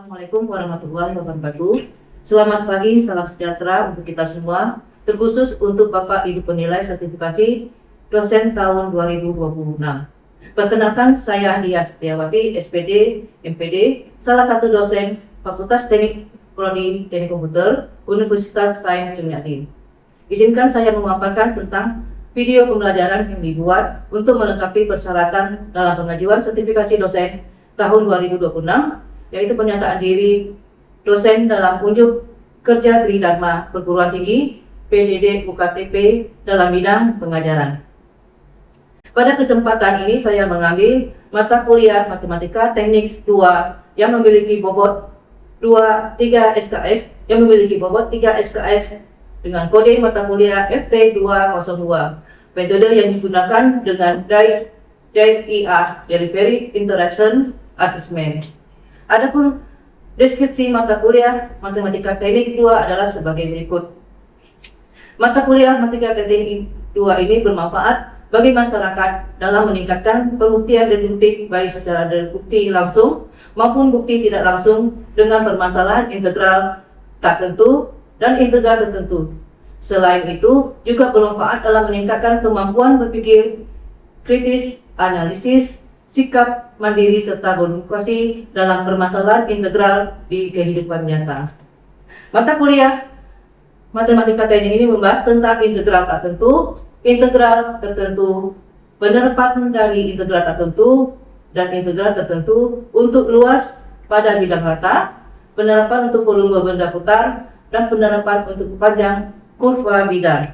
Assalamualaikum warahmatullahi wabarakatuh. Selamat pagi, salam sejahtera untuk kita semua, terkhusus untuk Bapak Ibu penilai sertifikasi dosen tahun 2026. Perkenalkan, saya Dia Setiawati, SPD, MPD, salah satu dosen Fakultas Teknik Prodi Teknik Komputer, Universitas Sains Suryadi. Izinkan saya memaparkan tentang video pembelajaran yang dibuat untuk melengkapi persyaratan dalam pengajuan sertifikasi dosen tahun 2026, yaitu pernyataan diri dosen dalam unjuk kerja Tridharma Perguruan Tinggi PDD UKTP dalam bidang pengajaran. Pada kesempatan ini saya mengambil mata kuliah Matematika Teknik 2 yang memiliki bobot 3 SKS dengan kode mata kuliah FT202. Metode yang digunakan dengan DIA Delivery Interaction Assessment. Adapun deskripsi mata kuliah Matematika Teknik 2 adalah sebagai berikut. Mata kuliah Matematika Teknik 2 ini bermanfaat bagi masyarakat dalam meningkatkan pembuktian deduktif baik secara deduktif langsung maupun bukti tidak langsung dengan permasalahan integral tak tentu dan integral tertentu. Selain itu, juga bermanfaat dalam meningkatkan kemampuan berpikir kritis, analisis, sikap mandiri serta berinovasi dalam permasalahan integral di kehidupan nyata. Mata kuliah Matematika Teknik ini membahas tentang integral tak tentu, integral tertentu, penerapan dari integral tak tentu dan integral tertentu untuk luas pada bidang rata, penerapan untuk volume benda putar, dan penerapan untuk panjang kurva bidang.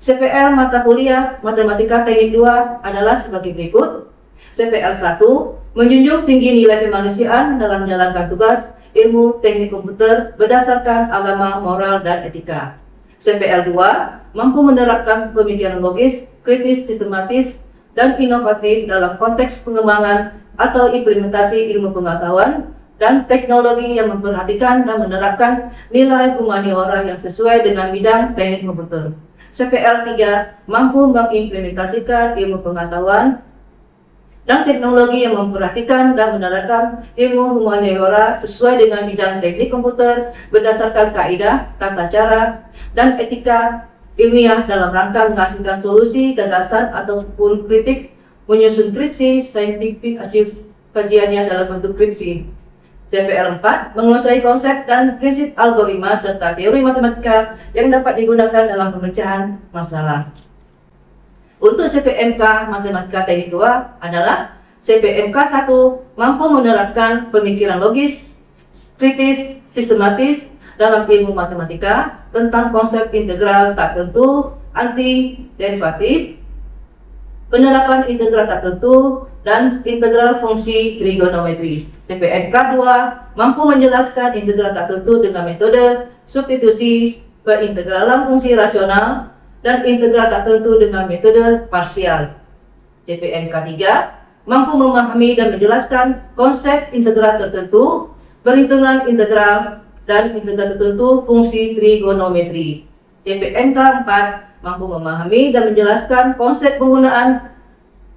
CPL mata kuliah Matematika Teknik 2 adalah sebagai berikut. CPL 1, menjunjung tinggi nilai kemanusiaan dalam menjalankan tugas ilmu teknik komputer berdasarkan agama, moral, dan etika. CPL 2, mampu menerapkan pemikiran logis, kritis, sistematis, dan inovatif dalam konteks pengembangan atau implementasi ilmu pengetahuan dan teknologi yang memperhatikan dan menerapkan nilai humaniora yang sesuai dengan bidang teknik komputer. CPL 3, mampu mengimplementasikan ilmu pengetahuan dan teknologi yang memperhatikan dan menerapkan ilmu humaniora sesuai dengan bidang teknik komputer berdasarkan kaidah, tata cara, dan etika ilmiah dalam rangka menghasilkan solusi, gagasan, ataupun kritik, menyusun skripsi, saintifik hasil kajiannya dalam bentuk skripsi. CPL 4, menguasai konsep dan prinsip algoritma serta teori matematika yang dapat digunakan dalam pemecahan masalah. Untuk CPMK Matematika Teknik 2 adalah CPMK 1, mampu menerapkan pemikiran logis, kritis, sistematis dalam ilmu matematika tentang konsep integral tak tentu, anti derivatif, penerapan integral tak tentu, dan integral fungsi trigonometri. CPMK 2, mampu menjelaskan integral tak tentu dengan metode substitusi perintegralan fungsi rasional dan integral tak tentu dengan metode parsial. CPMK 3, mampu memahami dan menjelaskan konsep integral tertentu, perhitungan integral, dan integral tertentu fungsi trigonometri. CPMK 4, mampu memahami dan menjelaskan konsep penggunaan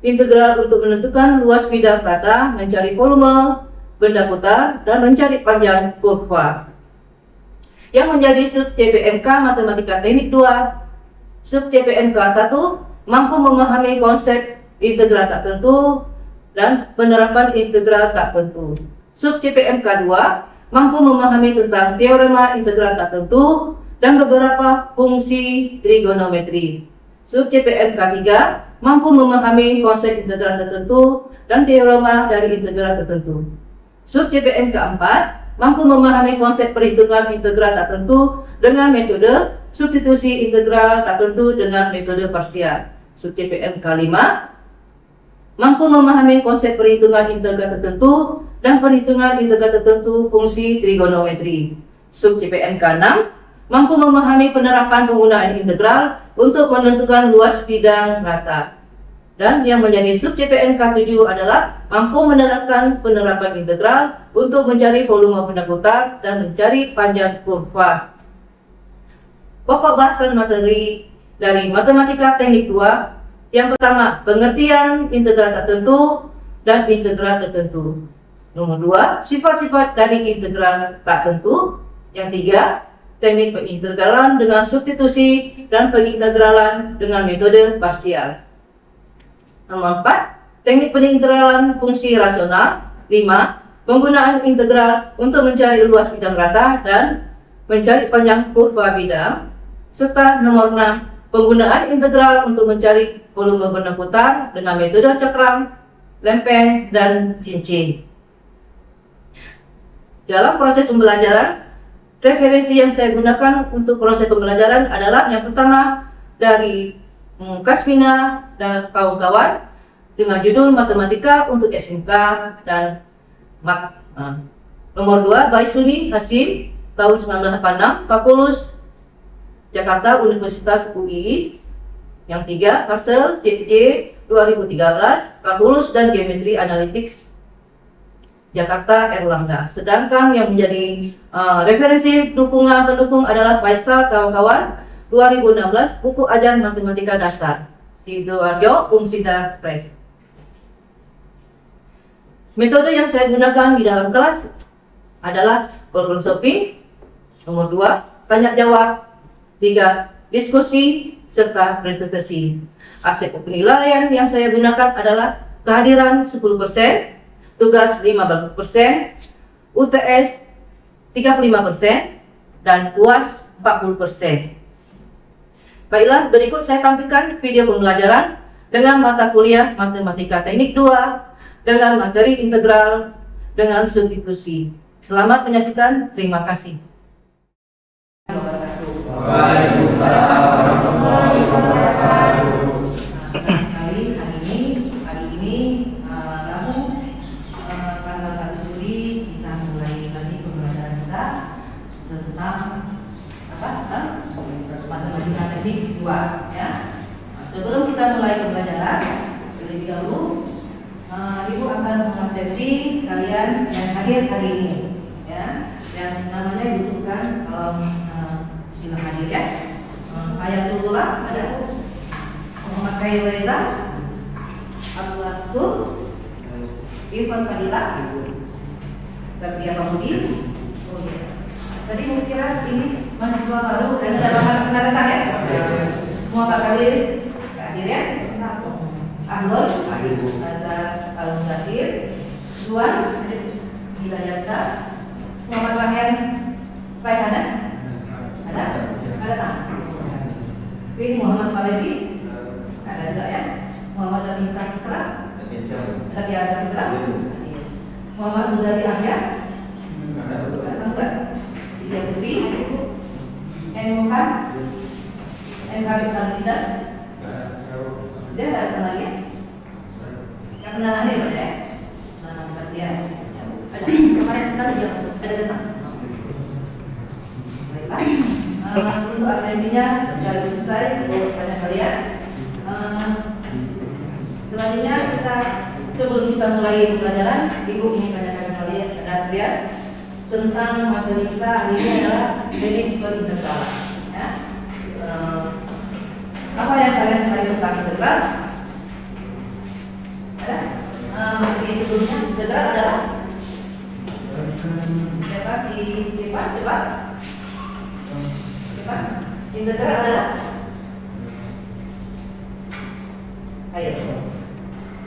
integral untuk menentukan luas bidang rata, mencari volume benda putar, dan mencari panjang kurva. Yang menjadi sub CPMK Matematika Teknik 2, sub CPMK 1, mampu memahami konsep integral tak tentu dan penerapan integral tak tentu. Sub CPMK 2, mampu memahami tentang teorema integral tak tentu dan beberapa fungsi trigonometri. Sub CPMK 3, mampu memahami konsep integral tertentu dan teorema dari integral tertentu. Sub CPMK 4, mampu memahami konsep perhitungan integral tak tentu dengan metode substitusi integral tak tentu dengan metode parsial. Sub CPMK 5, mampu memahami konsep perhitungan integral tertentu dan perhitungan integral tertentu fungsi trigonometri. Sub CPMK 6, mampu memahami penerapan penggunaan integral untuk menentukan luas bidang rata. Dan yang menjadi sub CPMK 7 adalah mampu menerapkan penerapan integral untuk mencari volume benda putar dan mencari panjang kurva. Pokok bahasan materi dari Matematika Teknik 2, yang pertama, pengertian integral tertentu dan integral tertentu. Nomor 2, sifat-sifat dari integral tak tentu. Yang 3, teknik pengintegralan dengan substitusi dan pengintegralan dengan metode parsial. Nomor 4, teknik pengintegralan fungsi rasional. 5, penggunaan integral untuk mencari luas bidang rata dan mencari panjang kurva bidang. Serta nomor 6, penggunaan integral untuk mencari volume benang putar dengan metode cekram, lempeng, dan cincin. Dalam proses pembelajaran, referensi yang saya gunakan untuk proses pembelajaran adalah yang pertama dari Kasmina dan kawan-kawan dengan judul Matematika untuk SMK dan nomor 2 Baisuni Hasim tahun 1986, Fakultas Jakarta Universitas UI. Yang 3 Harsel JJ 2013, Kalkulus dan Geometri Analytics Jakarta Erlangga. Sedangkan yang menjadi referensi dukungan pendukung adalah Faisal kawan-kawan 2016, buku ajar matematika dasar Sidoarjo Umsida Press. Metode yang saya gunakan di dalam kelas adalah problem solving, nomor 2 tanya jawab, 3 diskusi, serta presentasi. Aspek penilaian yang saya gunakan adalah kehadiran 10%, tugas 15%, UTS 35%, dan UAS 40%. Baiklah, berikut saya tampilkan video pembelajaran dengan mata kuliah Matematika Teknik 2 dengan materi integral dengan substitusi. Selamat menyaksikan, terima kasih. Waalaikumsalam warahmatullahi wabarakatuh. Senang sekali hari ini langsung tanggal 1 Juli kita mulai lagi pembelajaran kita tentang Matematika Teknik 2 ya. Sebelum kita mulai pembelajaran, terlebih dahulu Ibu akan mengabsensi kalian yang hadir hari ini ya. Yang namanya Ibu sebutkan kalau sudah hadir ya. Ayatullah ada Muhammad Khair Reza, Abdullah Skur, Irfan Fadila, Satria Pamudi. Oh ya. Tadi mungkin kira ini mahasiswa baru dan ada datang ya. Muhammad Khair hadir ya. Ahlul, Nazar Al-Mutasir, Zuan, Hidayasa, Muhammad Rahyan Raihana, ada tak? Bin Muhammad Falebi, ada juga ya. Muhammad Nabi Sakisra, Nabi Sakisra, Muhammad Muzali Ahya, ada tak? Tiga Putri, N. Muhammad, N. Habib Al-Sidat. Dia nggak datang lagi ya? Yang kenalan dia ya? Nah, dia ada kemarin sekali dia masuk, ada datang. Baiklah, untuk absensinya sudah selesai untuk banyak kalian. Selanjutnya sebelum kita mulai pembelajaran, Ibu ingin tanyakan kalian tentang materi kita hari ini adalah teknik pengintegralan. Ya. Apa yang kalian ketahui tentang integral? Ada? Materi sebelumnya integral adalah siapa cepat? Integral adalah ayo.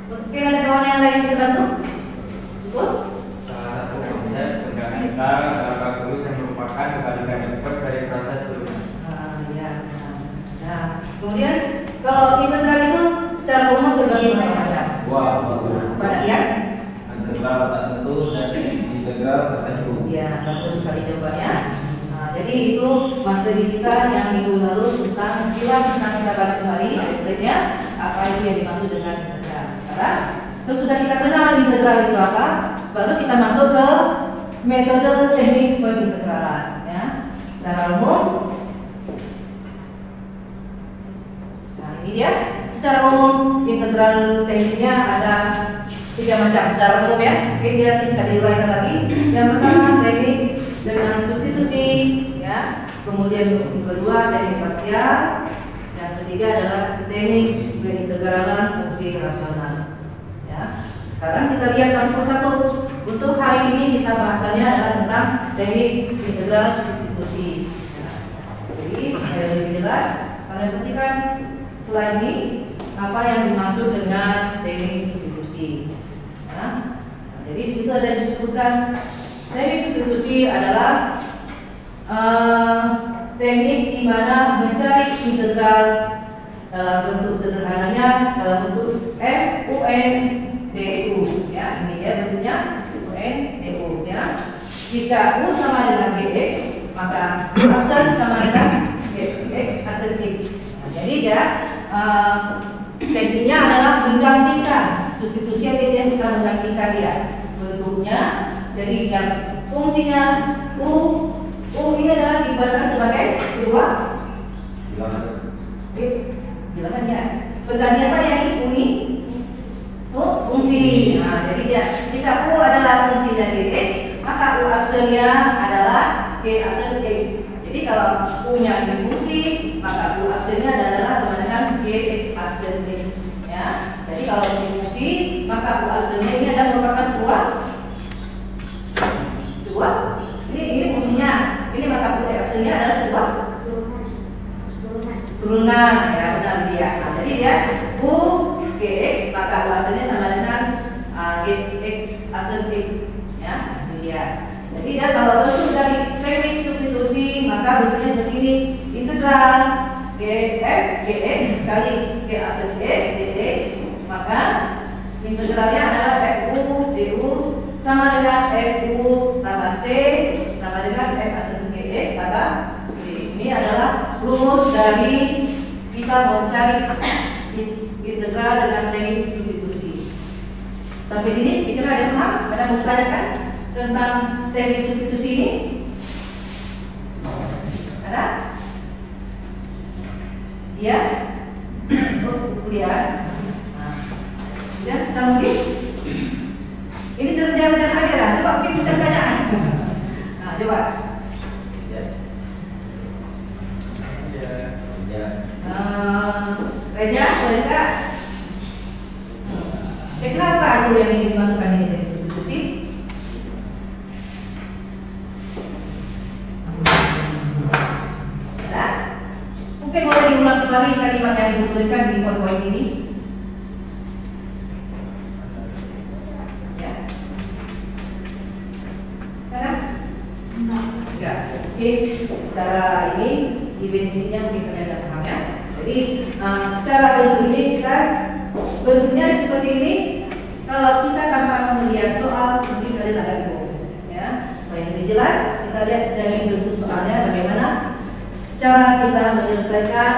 Mungkin ada kawan yang lain bisa bantu? Cukup? Salah satu konsep fundamental dalam kalkulus yang merupakan kebalikan inverse dari proses sebelumnya. Ya. Nah, kemudian kalau integral itu secara umum terbagi berapa macam? Banyak ya? Integral tak tentu dan integral tertentu. Ya, bagus sekali jawabannya. Nah, jadi itu materi kita yang minggu lalu tentang sekilas tentang kita balik kembali sebenarnya apa itu yang dimaksud dengan integral. Sekarang sesudah kita kenal integral itu apa, baru kita masuk ke metode teknik pengintegralan. Ya, secara umum. Nah, ini dia. Secara umum integral tekniknya ada 3 macam secara umum ya. Mungkin dia bisa diuraikan lagi. Yang pertama teknik dengan substitusi ya. Kemudian yang kedua teknik parsial. Yang ketiga adalah teknik pengintegralan fungsi rasional. Ya. Sekarang kita lihat satu persatu. untuk hari ini kita bahasannya adalah tentang teknik integral substitusi. Jadi supaya lebih jelas, kalian perhatikan slide ini apa yang dimaksud dengan teknik substitusi. Nah, jadi di situ ada disebutkan teknik substitusi adalah teknik di mana mencari integral dalam bentuk sederhananya dalam bentuk f(un) du, ya, ini ya bentuknya un du, ya. Jika u sama dengan gx, maka absen sama dengan gx absen x. Nah, jadi ya tekniknya adalah menggantikan substitusi yang kita menggantikan dia bentuknya. Jadi yang fungsinya u ini adalah dibuatkan sebagai sebuah bilangan ya. Pengganti apa ya ini? Fungsi. Nah, jadi ya, jika u adalah fungsi dari x, maka u absennya adalah g absen x. Jadi kalau u-nya ini fungsi, maka u absennya adalah sama dengan g absen x. Ya. Jadi kalau ini fungsi, maka u absennya ini adalah merupakan sebuah ini fungsinya. Ini maka u absennya adalah sebuah turunan, ya benar dia. Nah, jadi ya u gx maka u absennya sama dengan gx absen x, ya ini dia. Jadi ya kalau bentuk dari teknik substitusi maka bentuknya seperti ini, integral gx kali g absen x dx, maka integralnya adalah fu du sama dengan fu tambah c sama dengan f absen gx tambah c. Ini adalah rumus dari kita mencari integral dengan teknik substitusi. Sampai sini kita ada yang paham? Ada mau tanyakan tentang teknik substitusi ini? Ada? Ya? Oh, kuliah. Nah, sudah sambung. Ini sering jalan akhiran. Coba mungkin bisa pertanyaan. Nah, coba. Reja, kenapa itu yang ingin dimasukkan ini dari substitusi? Ya. Mungkin boleh diulang kembali kalimat yang dituliskan di PowerPoint ini. Ya. Ada? Enggak. Oke, secara ini definisinya mungkin kalian sudah paham ya. Jadi secara bentuk ini kita bentuknya seperti ini. Kalau kita tanpa melihat soal, mungkin kalian agak bingung, ya. Supaya lebih jelas, kita lihat dari bentuk soalnya bagaimana cara kita menyelesaikan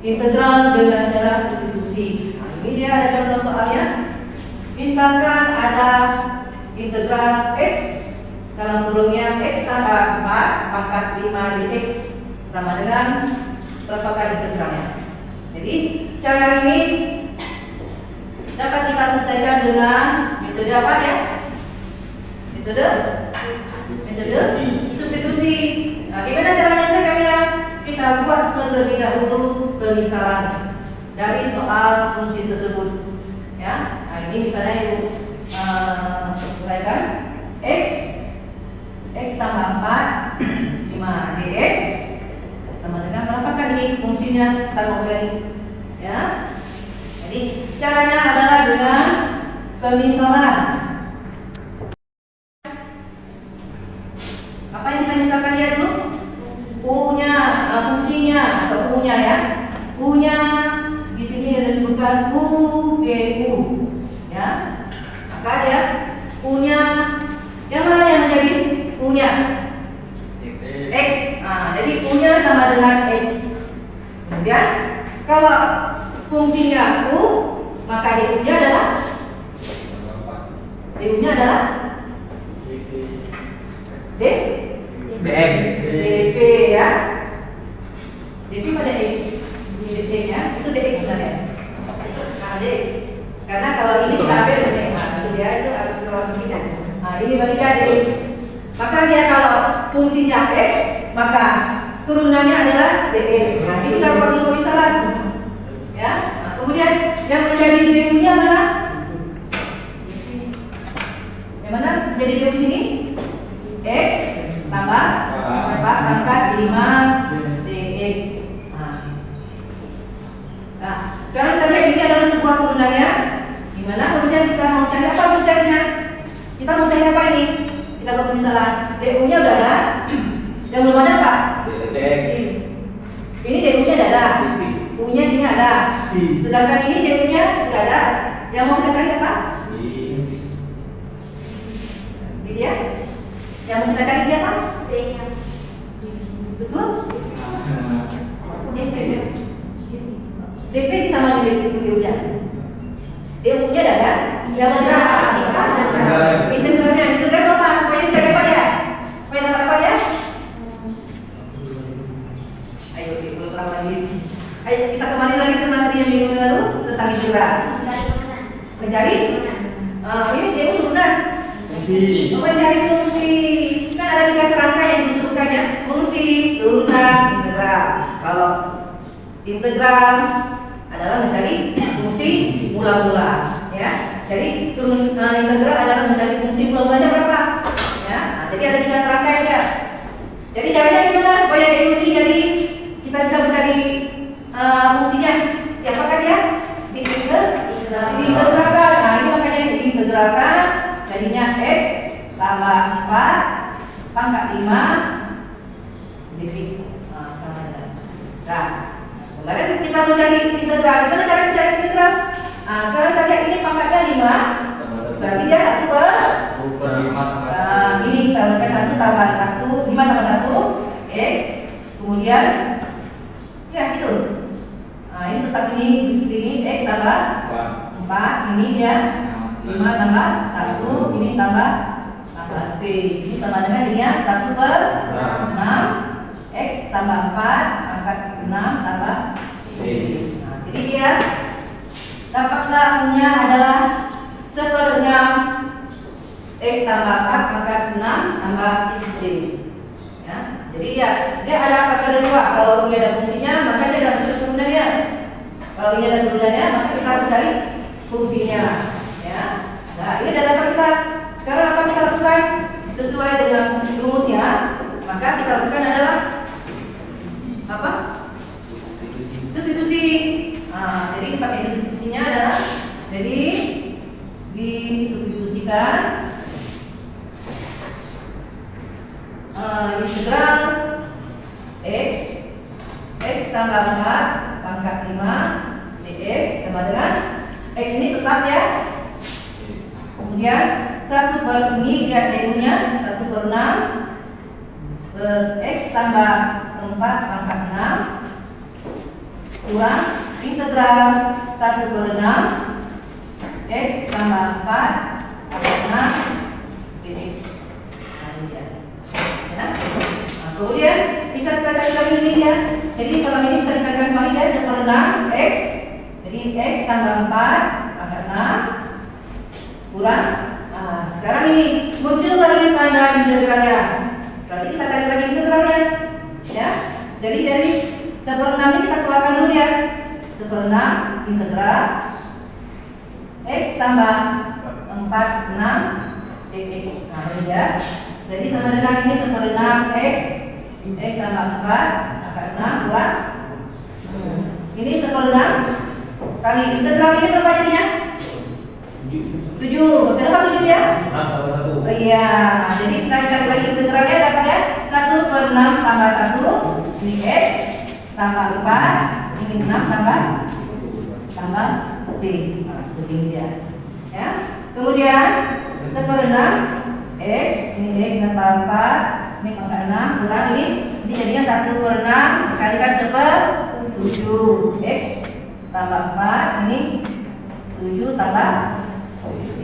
integral dengan cara substitusi. Nah, ini dia ada contoh soalnya. Misalkan ada integral x dalam kurungnya x tambah 4 pangkat 5 dx sama dengan berapakah integralnya. Jadi cara ini dapat kita selesaikan dengan metode apa ya? Metode substitusi. Nah, gimana caranya sekalian? Kita buat terlebih dahulu pemisalan dari soal fungsi tersebut. Ya, nah ini misalnya ibu uraikan x tambah 4 5 dx sama dengan berapakah ini fungsinya kita mau cari, ya. Jadi caranya adalah dengan pemisalan. Apa yang kita misalkan lihat dulu? U-nya, fungsinya atau U-nya ya. U-nya di sini ada disebutkan U G U, ya. Maka dia U-nya yang mana yang menjadi U-nya? X. Nah, jadi U-nya sama dengan X. Kemudian kalau fungsinya U, maka U-nya adalah U-nya adalah dx dp ya. Jadi pada X nya itu dx sebenarnya. Nah, dx. Karena kalau ini kita ambil itu dia itu harus keluar segini. Nah, ini balikan dx. Maka dia kalau fungsinya x, maka turunannya adalah dx. Nanti kita perlu pemisahan. Ya. Nah, kemudian yang menjadi du-nya mana? Yang mana jadi du di sini? X tambah 4 pangkat 5 dx. Nah, sekarang kita lihat ini adalah sebuah turunannya. Dimana kemudian kita mau cari apa mencarinya? Kita mau cari apa ini? Kita buat pemisahan. Du-nya udah ada. Yang belum ada apa? Ini du-nya udah ada. U-nya sini ada. Sedangkan ini du-nya udah ada. Yang mau kita cari apa? Ini dia. Yang mau kita cari dia apa? Betul? dp sama dengan du-nya. Du-nya ada kan? Yang mau kita integralnya apa? Supaya kita apa ya? Supaya dapat apa ya? Ayo kita kembali lagi ke materi yang minggu lalu tentang integral. Mencari? Ini dia turunan. Mencari fungsi. Kan ada 3 serangkaian yang disebutkan ya. Fungsi, turunan, integral. Kalau integral adalah mencari fungsi mula-mula, ya. Jadi integral adalah mencari fungsi mula-mulanya berapa? Ya. Nah, jadi ada 3 serangkaian ya. Jadi caranya gimana supaya du ini jadi kita bisa mencari fungsinya? Ya apakah dia? Diintegralkan. Nah ini makanya diintegralkan. Jadinya x tambah 4 pangkat 5 dv. Nah, sama dengan. Nah, kemarin kita mau cari integral. Gimana cara mencari integral? Nah, sekarang kita lihat ini pangkatnya 5. Berarti dia 1 per 5. Ini kita pakai 1 tambah 1, 5 tambah 1 x. Kemudian ya gitu. Nah, ini tetap ini seperti ini x tambah 4. Ini dia 5 tambah 1, ini tambah c. Ini sama dengan ini ya 1 per 6 x tambah 4 angkat 6 tambah c. Nah, jadi dia dapatlah punya adalah 1/6 x tambah 4 pangkat 6 tambah c. Ya, jadi dia ada faktor 2. Kalau dia ada fungsinya maka dia ada turunannya. Kalau ini ada turunannya maka kita harus cari fungsinya. Ya. Nah ini adalah dapat kita. Sekarang apa kita lakukan? Sesuai dengan rumusnya maka kita lakukan adalah apa? Substitusi. Nah, jadi pakai substitusinya adalah jadi disubstitusikan integral x tambah 4 pangkat 5 dx sama dengan x ini tetap ya. Kemudian 1 per ini lihat du-nya 1 per 6 per x tambah 4 pangkat 6 kurang integral 1 per 6 x tambah 4 pangkat 6 dx. Nah ini dia. Nah, kemudian bisa kita cari lagi ini ya. Jadi kalau ini bisa dikatakan kembali ya 1 per 6 x. Jadi x tambah 4 pangkat 6 kurang. Nah, sekarang ini muncul lagi tanda integralnya. Berarti kita cari lagi integralnya. Ya. Jadi dari 1 per 6 ini kita keluarkan dulu ya. 1 per 6 integral x tambah 4 6 dx. Nah ini ya. Jadi sama dengan ini 1 per 6 x tambah 4 pangkat 6 kurang. Ini 1 per 6 kali integral ini berapa jadinya? 7. Kenapa 7 ya? Oh iya. Jadi kita cari lagi integralnya dapat ya 1 per 6 tambah 1 ini x tambah 4 ini 6 tambah c. Nah, seperti ini ya. Ya. Kemudian 1 per 6 x ini x tambah 4 ini pangkat 6 kurang ini jadinya 1 per 6 dikalikan 7 x tambah 4 ini 7 tambah c.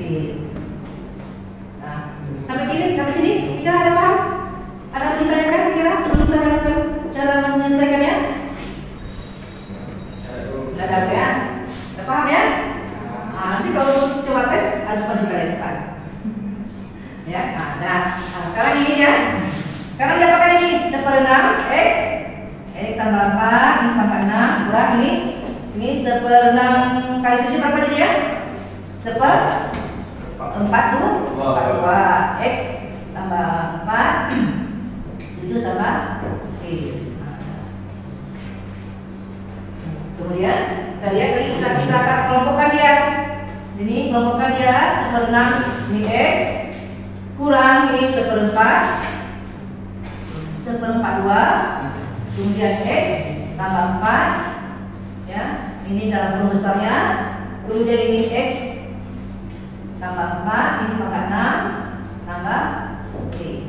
Nah, sampai kiri sampai sini kita ada paham? Ada yang ditanyakan kira sebelum kita lakukan cara menyelesaikannya? Tidak ada ya? Sudah paham ya? Nah, nanti kalau coba tes harus menunjukkan yang depan. Ya, nah, sekarang ini ya. Sekarang dapatkan ini 1 per 6 x 4, ini pangkat 6, kurang ini 1/6 kali 7 berapa jadi ya? 1/42 X tambah 4 7 tambah C. Kemudian kita lihat lagi kita akan kelompokkan dia. Ini kelompokkan dia 1/6 ini X kurang ini 1/4 1/42 kemudian X tambah 4 ya, ini dalam ruang besarnya, kemudian ini X tambah 4 ini pangkat 6 tambah C.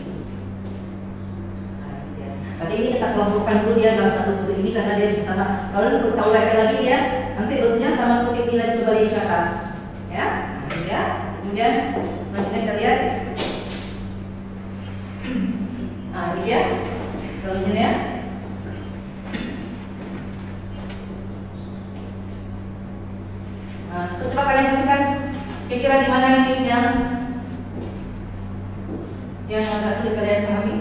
Tadi ini kita kelompokkan dulu dia dalam satu bentuk ini karena dia bisa sama. Lalu kita uraikan lagi ya, nanti bentuknya sama seperti ini lagi, coba lihat ke atas ya. Ya, kemudian selanjutnya kita lihat. Nah, ini dia selanjutnya. Nah, coba kalian berikan pikiran di mana ini yang agak sulit kalian pahami.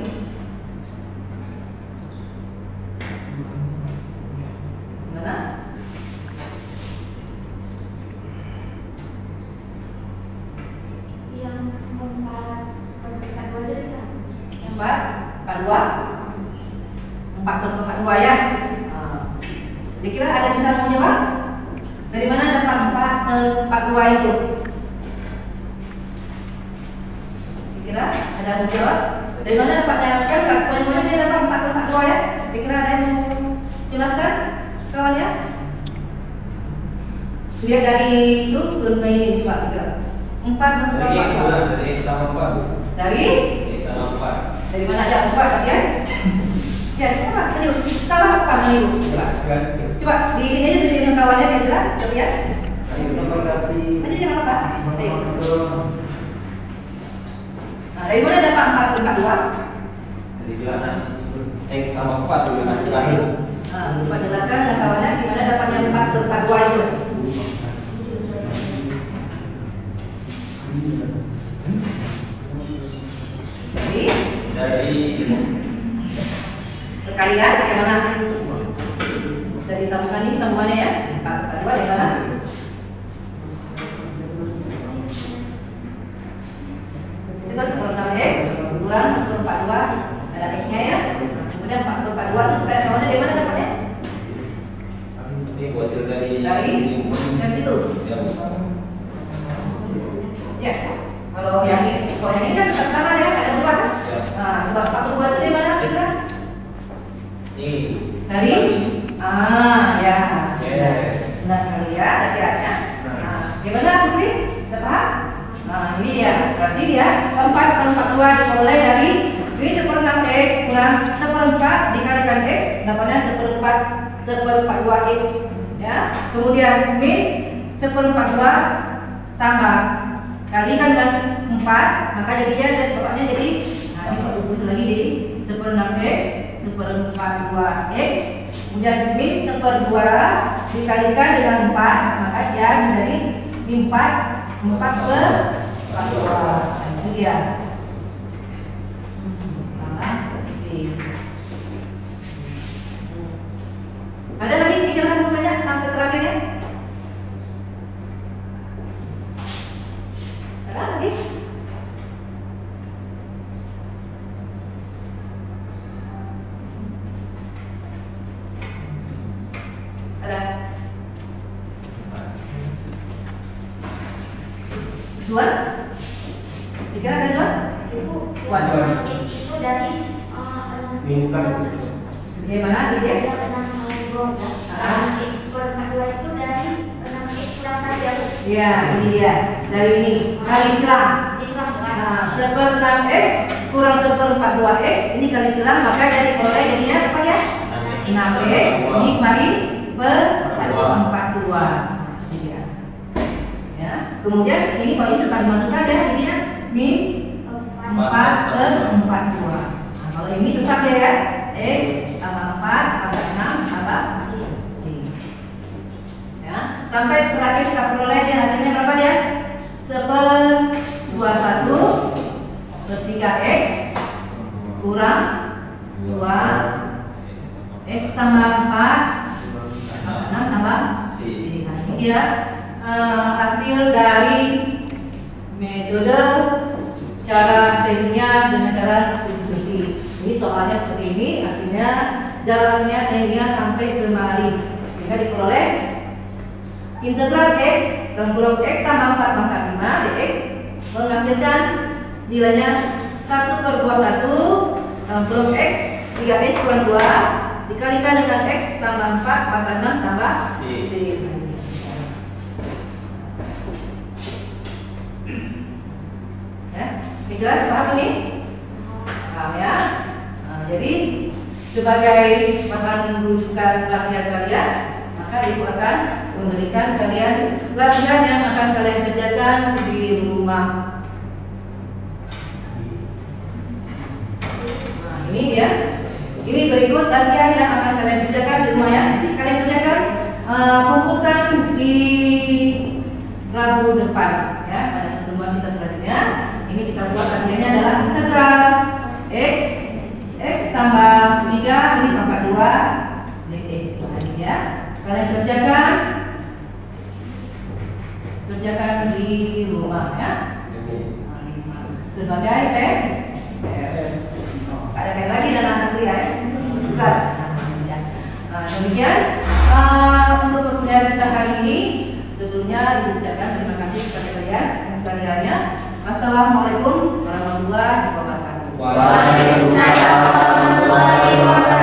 Mana? Yang 4/42 ya. Dikira ada bisa mau jawab? Dari mana dapat 4/42 itu? Dikira ada mau jawab? Dari mana dapatnya? Kan nggak semuanya dia dapat 4/42 ya. Dikira ada yang mau jelaskan kawannya? Lihat dari itu ke ini coba dikira. 4/42. Dari X tambah 4. Dari X tambah 4. dari mana ada 4 ya? Ya, apa? Ayo, salah apa nih? Coba di sini aja tunjukin kawannya biar jelas, coba ya. Aja jangan apa? Ayo. Nah, dari mana dapat 4/42? Dari bilangan X tambah 4 dulu nanti lahir. Nah, coba jelaskan ya kawannya gimana dapatnya 4/42 itu. Dari perkalian bagaimana? Dari sambungan ini sambungannya ya. 4/42 dari mana? Itu 1/6 X kurang 1/42 ada X-nya ya. Kemudian 4/42 kita kawannya dari mana dapatnya? ini hasil dari situ. Ya. Kalau yang ini kan tetap sama ya, ada berubah kan? Ya. Nah, coba 42 itu dari mana kira? Ini Dari ya. Yes. Benar sekali ya, akhirnya. Nah, gimana Putri? Sudah paham? Nah, ini dia. Berarti dia 4/42 diperoleh dari ini 1/6 X kurang 1/4 dikalikan X, dapatnya 1/42 X. Ya. Kemudian min 1/42 tambah kalikan dengan 4, maka jadinya dari bawahnya jadi nah ini kalau tulis lagi di 1/6 X 1/42 X kemudian min 1/2 dikalikan dengan 4, maka dia menjadi 4/42. Itu dia. Ada lagi pikiran banyak sampai terakhir ya? Ada lagi? Ada? Zuan? Tiga ada Zuan? Itu dari Gimana dia? X per 42 itu dari 6X kurang 1. Ya, ini dia. Dari ini kali silang. Nah, 1/6 X kurang 1/42 X ini kali silang, maka dari peroleh jadinya apa ya? 6X ini kali per 42. Iya. Ya. Kemudian ini kalau ini tetap dimasukkan ya, jadinya min 4/42. Nah, kalau ini tetap ya, X tambah 4 tambah 6 tambah C. Ya, sampai terakhir kita peroleh dia hasilnya berapa dia? 1/21/3X kurang 2 X tambah 4 6 tambah C. Nah, ini dia hasil dari metode cara tekniknya dengan cara substitusi. Ini soalnya seperti ini, hasilnya jalannya tekniknya sampai kemari sehingga diperoleh integral X dalam kurung X tambah 4 pangkat 5 dx menghasilkan nilainya 1/21 dalam kurung X 3x kurang 2 dikalikan dengan X tambah 4 pangkat 6 tambah C. Ya, ini jelas, paham ini? Paham ya? Nah, jadi sebagai bahan rujukan latihan kalian, maka ibu akan memberikan kalian latihan yang akan kalian kerjakan di rumah. Nah, ini dia. Ini berikut latihan yang akan kalian kerjakan di rumah ya. Jadi kalian kerjakan, kumpulkan di Rabu depan ya pada pertemuan kita selanjutnya. Ini kita buat latihannya adalah integral X tambah 3 ini pangkat 2 dx. Nah, ini ya. Kalian kerjakan di rumah ya. Sebagai ada lagi dalam kuliah tugas. Nah, demikian untuk pembelajaran kita hari ini. Sebelumnya diucapkan terima kasih kepada kalian sekaliannya. Assalamualaikum warahmatullahi wabarakatuh. Waalaikumsalam warahmatullahi wabarakatuh.